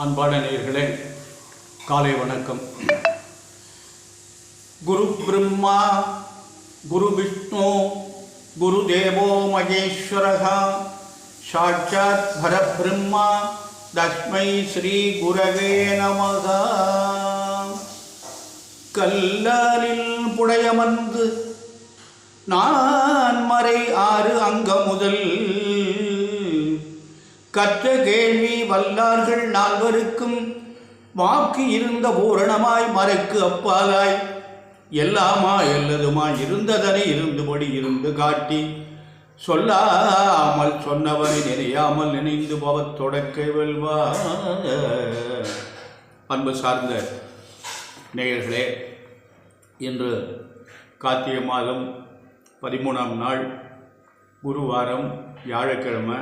அன்பான நேயர்களே, காலை வணக்கம். குரு பிரம்மா குரு விஷ்ணு குரு தேவோ மகேஸ்வரஹா சாட்சாத் பரபிரம்மா தஸ்மை ஸ்ரீ குரவே நமஹ. கல்லாலில் புடையமர்ந்து நான் மறை 6 அங்க முதல் கற்ற கேள்வி வல்லார்கள் 4வருக்கும் வாக்கு இருந்த பூரணமாய் மறைக்கு அப்பாலாய் எல்லாமா எல்லதுமாய் இருந்ததனை இருந்தபடி இருந்து காட்டி சொல்லாமல் சொன்னவனை நினையாமல் நினைந்து பவத் தொடக்க வெல்வா. அன்பு சார்ந்த நேயர்களே, இன்று கார்த்திகை மாதம் 13ஆம் நாள் குருவாரம், வியாழக்கிழமை,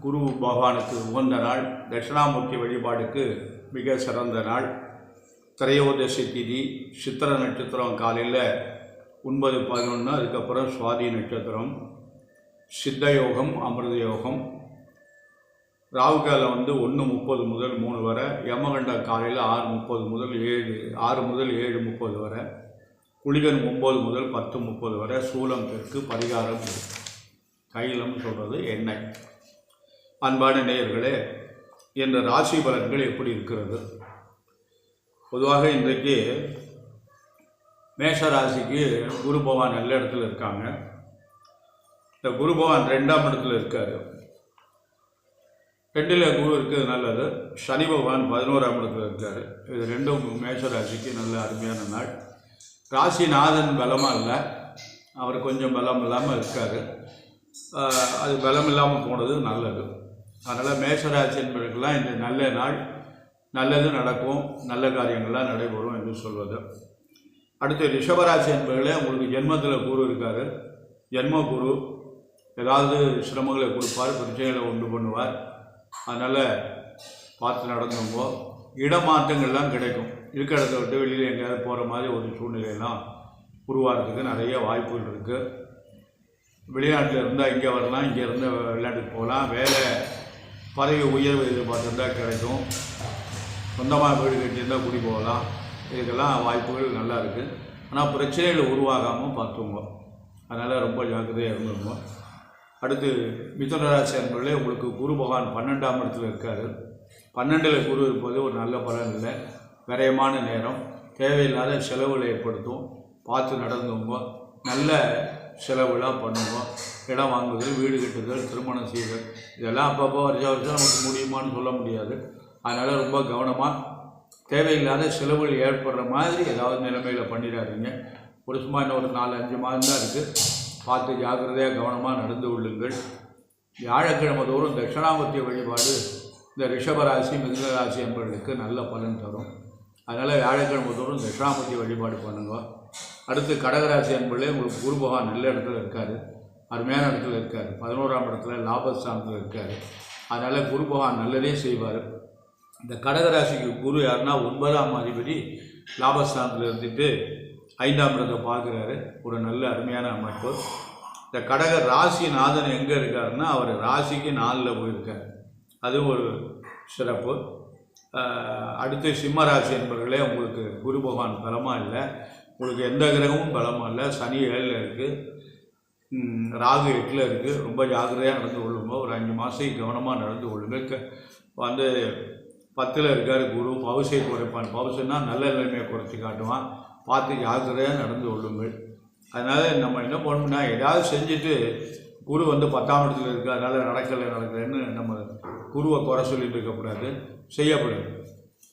குரு பகவானுக்கு உகந்த நாள், தட்சிணாமூர்த்தி வழிபாடுக்கு மிக சிறந்த நாள். திரையோதசி திதி, சித்திர நட்சத்திரம் காலையில் 9:11, அதுக்கப்புறம் சுவாதி நட்சத்திரம், சித்த யோகம், அமிர்த யோகம். ராகுகாலம் 1:30 முதல் 3 வரை, யமகண்ட காலையில் 6:30 முதல் 7:30 வரை, குளிகன் 9 முதல் 10:30 வரை, சூலம் தெற்கு, பரிகாரம் தைலம் சொல்கிறது எண்ணெய். அன்பான நேயர்களே, என்ற ராசி பலன்கள் எப்படி இருக்கிறது? பொதுவாக இன்றைக்கு மேஷ ராசிக்கு குரு பகவான் நல்ல இடத்துல இருக்காங்க. இந்த குரு பகவான் 2ஆம் இடத்துல இருக்கார். 2ல் குரு இருக்கிறது நல்லது. சனி பகவான் 11ஆம் இடத்துல இருக்கார். இது ரெண்டும் மேஷ ராசிக்கு நல்ல அருமையான நாள். ராசிநாதன் பலமாக இல்லை, அவர் கொஞ்சம் பலம் இல்லாமல் இருக்கார். அது பலம் இல்லாமல் போனது நல்லது. அதனால் மேஷராசி என்பவர்களுக்கெல்லாம் இந்த நல்ல நாள், நல்லது நடக்கும், நல்ல காரியங்கள்லாம் நடைபெறும் என்று சொல்வது. அடுத்து ரிஷபராசி என்பவர்களே, உங்களுக்கு ஜென்மத்தில் குரு இருக்கார். ஜென்ம குரு ஏதாவது சிரமங்களை கொடுப்பார், பிரச்சனைகளை உண்டு பண்ணுவார். அதனால் பார்த்து நடந்துங்கோ. இடமாற்றங்கள்லாம் கிடைக்கும். இருக்கிற இடத்த விட்டு வெளியில் எங்கேயாவது போகிற மாதிரி ஒரு சூழ்நிலையெல்லாம் உருவாகிறதுக்கு நிறைய வாய்ப்புகள் இருக்குது. வெளிநாட்டில் இருந்தால் இங்கே வரலாம், இங்கே இருந்து வெளிநாட்டுக்கு போகலாம். வேலை பதவி உயர்வு எதிர்பார்த்துருந்தால் கிடைக்கும். சொந்தமாக வீடு கட்டியிருந்தால் குடி போகலாம். இதுக்கெல்லாம் வாய்ப்புகள் நல்லா இருக்குது. ஆனால் பிரச்சனைகள் உருவாகாமல் பார்த்துங்க. அதனால் ரொம்ப ஜாக்கிரதையாக இருந்துருங்க. அடுத்து மிதுன ராசி அன்பர்களே, உங்களுக்கு குரு பகவான் 12ஆம் இடத்துல இருக்கார். 12ல் குரு இருப்பது ஒரு நல்ல பலன் இல்லை. விரயமான நேரம், தேவையில்லாத செலவுகளை ஏற்படுத்தும். பார்த்து நடந்துங்க. நல்ல செலவுலாம் பண்ணுவோம். இடம் வாங்குதல், வீடு கட்டுதல், திருமணம் செய்தல், இதெல்லாம் அப்பப்போ வருஷம் நமக்கு முடியுமான்னு சொல்ல முடியாது. அதனால் ரொம்ப கவனமாக, தேவையில்லாத செலவுகள் ஏற்படுற மாதிரி ஏதாவது நிலைமையில் பண்ணிடாதீங்க. ஒரு சும்மா இன்னும் ஒரு 4-5 மாதம் தான் இருக்குது. பார்த்து ஜாக்கிரதையாக கவனமாக நடந்து கொள்ளுங்கள். வியாழக்கிழமை தோறும் தட்சிணாமூர்த்தி வழிபாடு இந்த ரிஷபராசி, மிதுன ராசி என்பவர்களுக்கு நல்ல பலன் தரும். அதனால் வியாழக்கிழமை தோறும் தட்சிணாமூர்த்தி வழிபாடு பண்ணுங்க. அடுத்து கடகராசி என்பதிலே, உங்களுக்கு குரு பகவான் நல்ல இடத்துல இருக்கார், அருமையான இடத்துல இருக்கார். 11ஆம் இடத்துல லாபஸ்தானத்தில் இருக்கார். அதனால் குரு பகவான் நல்லதே செய்வார். இந்த கடகராசிக்கு குரு யாருன்னா 9ஆம் அதிபதி லாபஸ்தானத்தில் இருந்துட்டு 5ஆம் இடத்தை பார்க்குறாரு. ஒரு நல்ல அருமையான அமைப்பு. இந்த கடக ராசிநாதன் எங்கே இருக்காருன்னா, அவர் ராசிக்கு 4ல் போயிருக்கார். அது ஒரு சிறப்பு. அடுத்து சிம்ம ராசி என்பவர்களே, உங்களுக்கு குரு பகவான் பலமாக இல்லை. உங்களுக்கு எந்த கிரகமும் பலமாக இல்லை. சனி 7ல் இருக்குது, ராகு 8ல் இருக்குது. ரொம்ப ஜாக்கிரதையாக நடந்து கொள்ளுங்க. ஒரு 5 மாதம் கவனமாக நடந்து கொள்ளுங்க. 10ல் இருக்கார் குரு. பவுசை குறைப்பான். பவுசைன்னா நல்ல நிலைமையை குறைச்சி காட்டுவான். பார்த்து ஜாக்கிரதையாக நடந்து கொள்ளுங்கள். அதனால் நம்ம என்ன பண்ணணும்னா, ஏதாவது செஞ்சுட்டு குரு 10ஆம் இடத்துல இருக்குது, அதனால் நடக்கலைன்னு நம்ம குருவை குறை சொல்லிட்டு இருக்கக்கூடாது, செய்யக்கூடாது.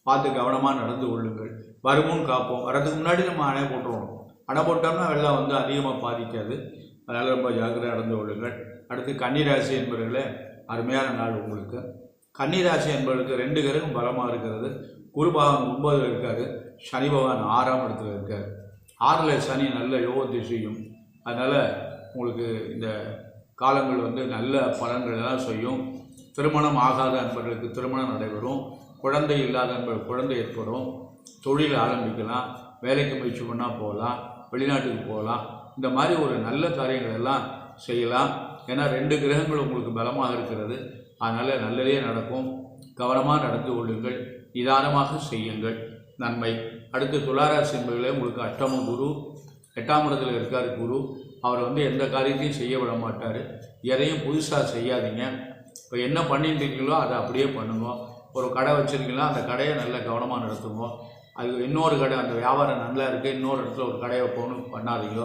பார்த்து கவனமாக நடந்து கொள்ளுங்கள். வருமுன் காப்போம். வரதுக்கு முன்னாடி நம்ம அணை போட்டுருவோம். அணை போட்டோம்னா வெள்ளம் அதிகமாக பாதிக்காது. அதனால் ரொம்ப ஜாக்கிரதையாக நடந்து கொள்ளுங்கள். அடுத்து கன்னிராசி என்பவர்களே, அருமையான நாள் உங்களுக்கு. கன்னிராசி என்பவர்களுக்கு 2 கிரகம் பலமாக இருக்கிறது. குரு பகவான் 9ல் இருக்கார், சனி பகவான் 6ஆம் இடத்துல இருக்கார். 6ல் சனி நல்ல யோகத்தை செய்யும். அதனால் உங்களுக்கு இந்த காலங்கள் நல்ல பலன்களெல்லாம் செய்யும். திருமணம் ஆகாத அன்பர்களுக்கு திருமணம் நடைபெறும். குழந்தை இல்லாத அன்பர்கள் குழந்தை ஏற்படும். தொழில் ஆரம்பிக்கலாம், வேலைக்கு முயற்சி பண்ணால் போகலாம், வெளிநாட்டுக்கு போகலாம். இந்த மாதிரி ஒரு நல்ல காரியங்கள் எல்லாம் செய்யலாம். ஏன்னா 2 கிரகங்கள் உங்களுக்கு பலமாக இருக்கிறது. அதனால் நல்லதே நடக்கும். கவனமாக நடந்து கொள்ளுங்கள், நிதானமாக செய்யுங்கள், நன்மை. அடுத்து துளாராசி என்பதில் உங்களுக்கு அஷ்டம குரு, 8ஆம் இடத்துல இருக்கார் குரு. அவர் வந்து எந்த காரியத்தையும் செய்ய விட மாட்டார். எதையும் புதுசாக செய்யாதீங்க. இப்போ என்ன பண்ணிட்டு இருக்கீங்களோ அதை அப்படியே பண்ணுங்க. ஒரு கடை வச்சுருக்கீங்களா, அந்த கடையை நல்லா கவனமாக நடத்துங்க. அது இன்னொரு கடை, அந்த வியாபாரம் நல்லா இருக்குது, இன்னொரு இடத்துல ஒரு கடையை போகணும் பண்ணாதீங்க.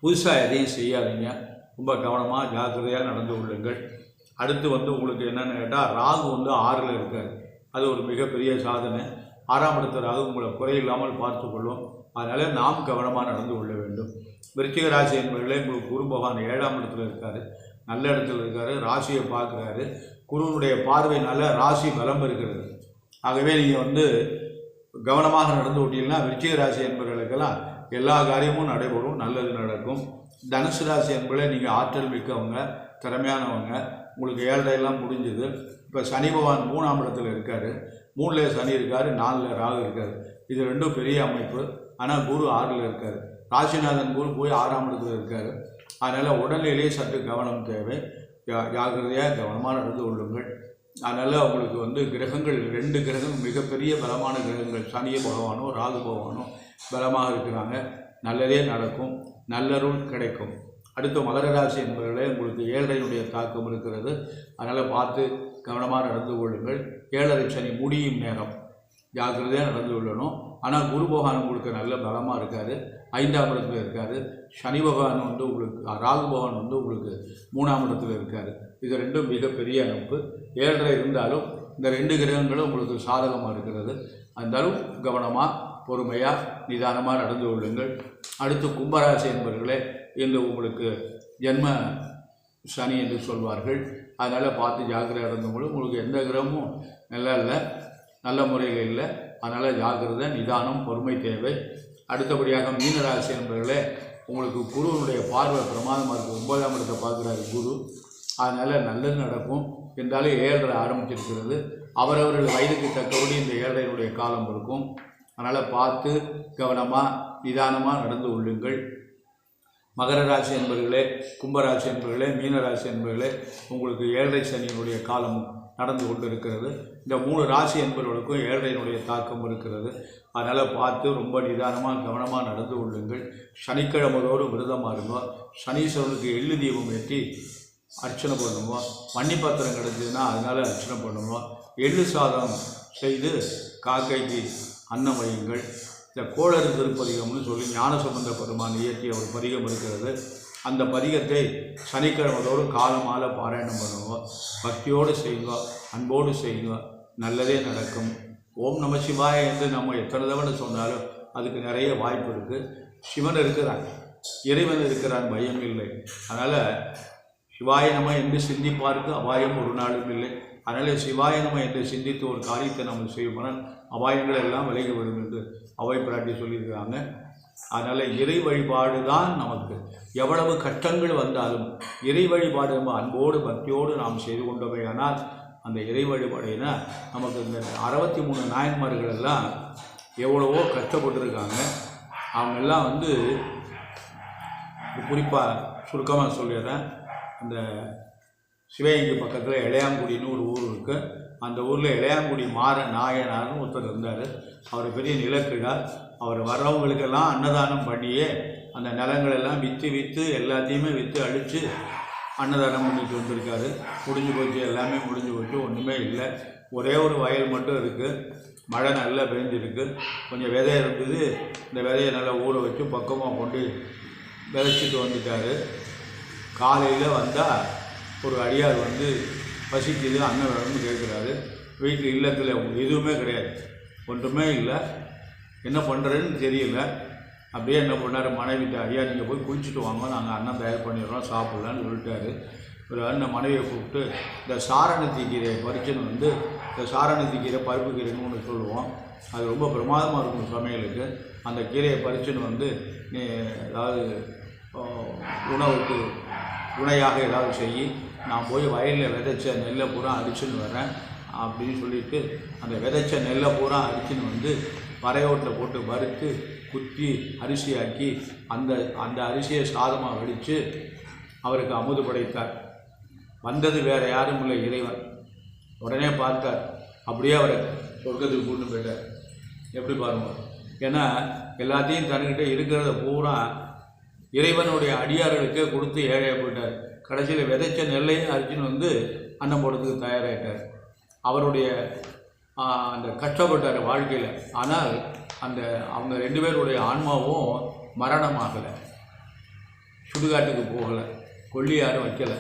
புதுசாக எதையும் செய்யாதீங்க. ரொம்ப கவனமாக ஜாக்கிரதையாக நடந்து கொள்ளுங்கள். அடுத்து வந்து உங்களுக்கு என்னென்னு கேட்டால், ராகு வந்து 6ல் இருக்கார். அது ஒரு மிகப்பெரிய சாதனை. 6ஆம் இடத்து ராகு உங்களை குறையில்லாமல் பார்த்து கொள்ளும். அதனால் நாம் கவனமாக நடந்து கொள்ள வேண்டும். விருச்சிக ராசி என்பவர்களே, உங்களுக்கு குரு பகவான் 7ஆம் இடத்துல இருக்கார், நல்ல இடத்துல இருக்கார், ராசியை பார்க்குறாரு. குருவுடைய பார்வையினால ராசி பலம் இருக்கிறது. ஆகவே நீங்கள் வந்து கவனமாக நடந்து விட்டீங்கன்னா விருச்சிக ராசி என்பவர்களுக்கெல்லாம் எல்லா காரியமும் நடைபெறும், நல்லது நடக்கும். தனுசு ராசி என்பதை நீங்கள் ஆற்றல் மிக்கவங்க, திறமையானவங்க. உங்களுக்கு 7 முடிஞ்சுது. இப்போ சனி பகவான் 3ஆம் இடத்துல இருக்கார், 3ல் சனி இருக்கார், 4ல் ராகு இருக்கார். இது ரெண்டும் பெரிய அமைப்பு. ஆனால் குரு 6ல் இருக்கார். ராசிநாதன் குரு போய் 6ஆம் இடத்துல இருக்கார். அதனால் உடல்நிலையே சற்று கவனம் தேவை. ஜாக்கிரதையாக கவனமாக நடந்து கொள்ளுங்கள். அதனால் உங்களுக்கு வந்து கிரகங்கள் 2 கிரகம் மிகப்பெரிய பலமான கிரகங்கள், சனி பகவானோ ராகு பகவானோ பலமாக இருக்கிறாங்க. நல்லதே நடக்கும், நல்லருள் கிடைக்கும். அடுத்து மகர ராசி என்பவர்களே, உங்களுக்கு 7னுடைய தாக்கம் இருக்கிறது. அதனால் பார்த்து கவனமாக நடந்து கொள்ளுங்கள். 7 சனி முடியும் நேரம், ஜாக்கிரதையாக நடந்து கொள்ளணும். ஆனால் குரு பகவான் உங்களுக்கு நல்ல பலமாக இருக்காது, 5ஆம் இடத்துல இருக்கார். சனி பகவான் வந்து உங்களுக்கு, ராகு பகவான் வந்து உங்களுக்கு 3ஆம் இடத்துல இருக்கார். இது ரெண்டும் மிகப்பெரிய அமைப்பு. 7 இருந்தாலும் இந்த 2 கிரகங்களும் உங்களுக்கு சாதகமாக இருக்கிறது. இருந்தாலும் கவனமாக, பொறுமையாக, நிதானமாக நடந்து கொள்ளுங்கள். அடுத்து கும்பராசி என்பவர்களே, இன்று உங்களுக்கு ஜென்ம சனி என்று சொல்வார்கள். அதனால் பார்த்து ஜாக்கிரதை நடந்துங்களும். உங்களுக்கு எந்த கிரகமும் நல்லா இல்லை, நல்ல முறையில் இல்லை. அதனால் ஜாக்கிரதை, நிதானம், பொறுமை தேவை. அடுத்தபடியாக மீனராசி என்பவர்களே, உங்களுக்கு குருவனுடைய பார்வை பிரமாதமாக இருக்குது. 9ஆம் இடத்தை பார்க்குறாரு குரு. அதனால் நல்லது நடக்கும். இருந்தாலும் 7 ஆரம்பிச்சிருக்கிறது. அவரவர்கள் வயதுக்கு தக்கபடி இந்த 7 காலம் இருக்கும். அதனால் பார்த்து கவனமாக, நிதானமாக நடந்து கொள்ளுங்கள். மகர ராசி என்பவர்களே, கும்பராசி என்பவர்களே, மீனராசி என்பவர்களே, உங்களுக்கு 7 சனியினுடைய காலம் நடந்து கொண்டு இருக்கிறது. இந்த 3 ராசி என்பவர்களுக்கும் 7 தாக்கம் இருக்கிறது. அதனால் பார்த்து ரொம்ப நிதானமாக கவனமாக நடந்து கொள்ளுங்கள். சனிக்கிழமையோடு விரதமாக இருங்க. சனீஸ்வரனுக்கு எள்ளு தீபம் ஏற்றி அர்ச்சனை பண்ணுவோம். மன்னிப்பத்திரம் கிடச்சதுன்னா அதனால் அர்ச்சனை பண்ணுவோம். எள்ளு சாதம் செய்து காக்கைக்கு அன்னம் வையுங்கள். இந்த கோளறு திருப்பதிகம்னு சொல்லி ஞானசம்பந்த பெருமான் இயற்றிய ஒரு பதிகம் இருக்கிறது. அந்த பதிகத்தை சனிக்கிழமைதோறும் காலமால பாராயணம் பண்ணுவோம். பக்தியோடு செய்யுங்க, அன்போடு செய்யுங்க, நல்லதே நடக்கும். ஓம் நம சிவாய என்று நம்ம எத்தனை தவணை சொன்னாலும் அதுக்கு நிறைய வாய்ப்பு இருக்குது. சிவன் இருக்கிறான், இறைவன் இருக்கிறான், பயம் இல்லை. அதனால் சிவாய நம என்று சிந்திப்பாருக்கு அபாயம் ஒரு நாளும் இல்லை. அதனால் சிவாய நம என்று சிந்தித்து ஒரு காரியத்தை நம்ம செய்வோம்னால் அபாயங்கள் எல்லாம் விலகி வரும் என்று அவை பிராட்டி சொல்லியிருக்காங்க. அதனால் இறை வழிபாடு தான் நமக்கு. எவ்வளவு கஷ்டங்கள் வந்தாலும் இறை வழிபாடு நம்ம அன்போடு பக்தியோடு நாம் செய்து கொண்டவை. ஆனால் அந்த இறை வழிபாடுனா நமக்கு இந்த 63 நாயன்மார்கள் எல்லாம் எவ்வளவோ கஷ்டப்பட்டுருக்காங்க. அவங்கெல்லாம் வந்து குறிப்பாக சுருக்கமாக சொல்லிடுறேன். அந்த சிவகங்கை பக்கத்தில் இளையாங்குடின்னு ஒரு ஊர் இருக்குது. அந்த ஊரில் இளையாங்குடி மாற நாயனார்னு ஒருத்தர் இருந்தார். அவர் பெரிய நிலக்கிழார். அவர் வர்றவங்களுக்கெல்லாம் அன்னதானம் பண்ணியே அந்த நிலங்களெல்லாம் விற்று எல்லாத்தையுமே விற்று அழித்து அன்னதானம் பண்ணிட்டு வந்திருக்காரு. முடிஞ்சு போச்சு, எல்லாமே முடிஞ்சு போச்சு, ஒன்றுமே இல்லை. ஒரே ஒரு வயல் மட்டும் இருக்குது. மழை நல்லா பெஞ்சிருக்கு. கொஞ்சம் விதை இருந்தது. இந்த விதையை நல்லா ஊற வச்சு பக்கமாக கொண்டு விதைச்சிட்டு வந்துட்டார். காலையில் வந்தால் ஒரு அடியார் வந்து பசிக்குது, அன்னம் வேணும்னு கேட்குறாரு. வீட்டில் இல்லத்தில் எதுவுமே கிடையாது, ஒன்றுமே இல்லை. என்ன பண்ணுறதுன்னு தெரியல. அப்படியே என்ன பண்ணார், மனைவிட்ட ஐயா நீங்கள் போய் குளிச்சுட்டு வாங்க, நாங்கள் அன்னம் தயார் பண்ணிடுறோம், சாப்பிட்லான்னு சொல்லிட்டாரு. ஒரு அண்ணன் மனைவியை கூப்பிட்டு இந்த சாரணத்தி கீரையை பறிச்சுன்னு வந்து, இந்த சாரணத்தி கீரை பருப்பு கீரைன்னு ஒன்று சொல்லுவோம், அது ரொம்ப பிரமாதமாக இருக்கும் சமையலுக்கு. அந்த கீரையை பறிச்சுன்னு வந்து நீ ஏதாவது உணவுக்கு துணையாக ஏதாவது செய்யி, நான் போய் வயலில் விதைச்ச நெல்லை பூரா அடிச்சுன்னு வரேன் அப்படின்னு சொல்லிவிட்டு அந்த விதைச்ச நெல்லை பூரா அடிச்சுன்னு வந்து பறையோட்டில் போட்டு வறுத்து குத்தி அரிசி ஆக்கி அந்த அரிசியை சாதமாக வடித்து அவருக்கு அமுது படைத்தார். வந்தது வேறு யாரும் இல்லை, இறைவன். உடனே பார்த்தார், அப்படியே அவரை சொர்க்கத்துக்கு கூட்டு போயிட்டார். எப்படி பாருங்க, ஏன்னா எல்லாத்தையும் தன்கிட்ட இருக்கிறத பூரா இறைவனுடைய அடியார்களுக்கே கொடுத்து ஏழையாக போயிட்டார். கடைசியில் விதைச்ச நெல்லையும் அரிச்சின்னு வந்து அன்னம் போடுறதுக்கு தயாராகிட்டார். அவருடைய அந்த கஷ்டப்பட்டார் வாழ்க்கையில். ஆனால் அவங்க 2 பேருடைய ஆன்மாவும் மரணமாகலை, சுடுகாட்டுக்கு போகலை, கொல்லி யாரும் வைக்கலை.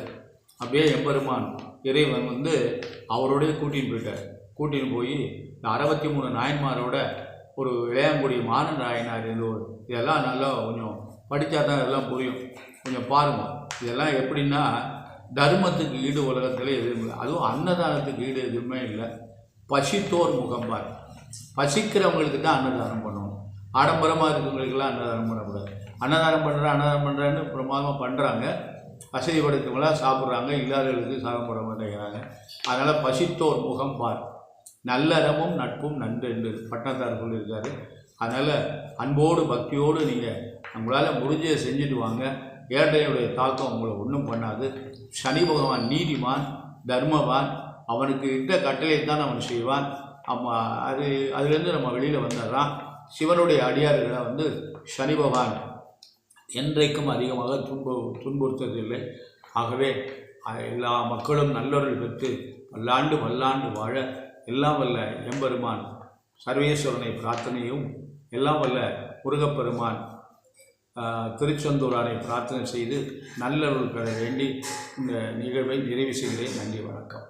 அப்படியே எம்பெருமான் இறைவன் வந்து அவரோடய கூட்டின்னு போயிட்டார். கூட்டின்னு போய் இந்த 63 நாயன்மாரோட ஒரு இளையாங்குடி மான நாயனார் இருந்தவர். இதெல்லாம் நல்லா கொஞ்சம் படித்தா தான் இதெல்லாம் புரியும், கொஞ்சம் பாருங்கள். இதெல்லாம் எப்படின்னா, தர்மத்துக்கு ஈடு உலகத்தில் எதுவும் இல்லை, அதுவும் அன்னதானத்துக்கு ஈடு எதுவுமே இல்லை. பசித்தோர் முகம்பார், பசிக்கிறவங்களுக்கு தான் அன்னதானம் பண்ணணும். ஆடம்பரமாக இருக்கிறவங்களுக்கெல்லாம் அன்னதானம் பண்ணக்கூடாது. அன்னதானம் பண்ணுறேன்னு பிரமாதமாக பண்ணுறாங்க, வசதி படுத்தவங்களாம் சாப்பிட்றாங்க, இல்லாதவர்களுக்கு சாப்பிட மாட்டேங்கிறாங்க. அதனால் பசித்தோர் முகம் பார், நல்லறமும் நட்பும் நன்று என்று பட்டணத்தார் சொல்லியிருக்காரு. அதனால் அன்போடு பக்தியோடு நீங்கள் உங்களால் முடிஞ்சதை செஞ்சுட்டு வாங்க. ஏழையுடைய தாக்கம் உங்களை ஒன்றும் பண்ணாது. சனி பகவான் நீதிமான், தர்மவான், அவனுக்கு இட்ட கட்டளை தான் அவன் செய்வான். அதுலேருந்து நம்ம வெளியில் வந்துடுறான். சிவனுடைய அடியார்களை வந்து சனி பகவான் என்றைக்கும் அதிகமாக துன்புறுத்ததில்லை. ஆகவே எல்லா மக்களும் நல்லொருள் பெற்று பல்லாண்டு வாழ எல்லாம் வல்ல எம்பெருமான் சர்வேஸ்வரனை பிரார்த்தனையும், எல்லாம் வல்ல முருகப்பெருமான் திருச்செந்தூரானை பிரார்த்தனை செய்து நல்லருள் பெற வேண்டி இந்த நிகழ்வை நிறைவு செய்கிறேன். நன்றி, வணக்கம்.